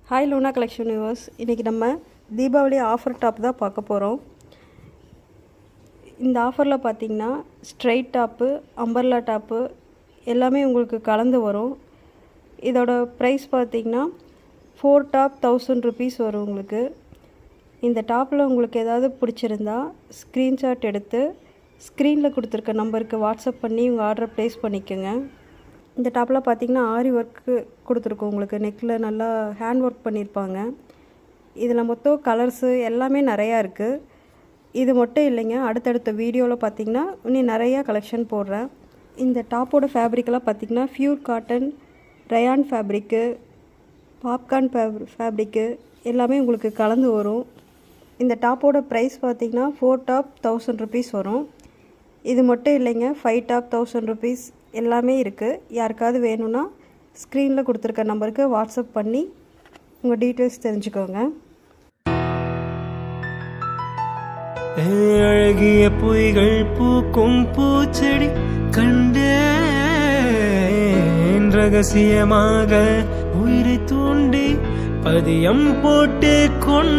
Hi Luna collection viewers. இன்றைக்கி நம்ம Deepavali offer top தான் பார்க்க போகிறோம். இந்த ஆஃபரில் பார்த்திங்கன்னா ஸ்ட்ரைட் டாப்பு, அம்பர்லா டாப்பு எல்லாமே உங்களுக்கு கலந்து வரும். இதோட ப்ரைஸ் பார்த்திங்கன்னா 4 டாப் 1000 rupees வரும் உங்களுக்கு. இந்த டாப்பில் உங்களுக்கு ஏதாவது பிடிச்சிருந்தா ஸ்க்ரீன்ஷாட் எடுத்து ஸ்க்ரீனில் கொடுத்துருக்க நம்பருக்கு வாட்ஸ்அப் பண்ணி உங்கள் ஆர்டரை ப்ளேஸ் பண்ணிக்கோங்க. இந்த டாப்பில் பார்த்திங்கன்னா ஆரி ஒர்க்கு கொடுத்துருக்கோம் உங்களுக்கு. நெக்கில் நல்லா ஹேண்ட் ஒர்க் பண்ணியிருப்பாங்க. இதில் மொத்தம் கலர்ஸு எல்லாமே நிறையா இருக்குது. இது மட்டும் இல்லைங்க, அடுத்தடுத்த வீடியோவில் பார்த்திங்கன்னா இன்னும் நிறையா கலெக்ஷன் போடுறேன். இந்த டாப்போட ஃபேப்ரிக்கெல்லாம் பார்த்திங்கன்னா pure cotton, rayon fabric, popcorn fabric எல்லாமே உங்களுக்கு கலந்து வரும். இந்த டாப்போட ப்ரைஸ் பார்த்திங்கன்னா 4 டாப் 1000 rupees வரும். இது மட்டும் இல்லைங்க, 5 டாப் 1000 rupees எல்லாமே இருக்குது. யாருக்காவது வேணும்னா ஸ்க்ரீனில் கொடுத்துருக்க நம்பருக்கு வாட்ஸ்அப் பண்ணி உங்கள் டீட்டெயில்ஸ் தெரிஞ்சுக்கோங்க. அழகிய பொய்கள் பூக்கும் பூச்செடி கண்டேன், ரகசியமாக உயிரை தூண்டி பதியம் போட்டு கொண்டு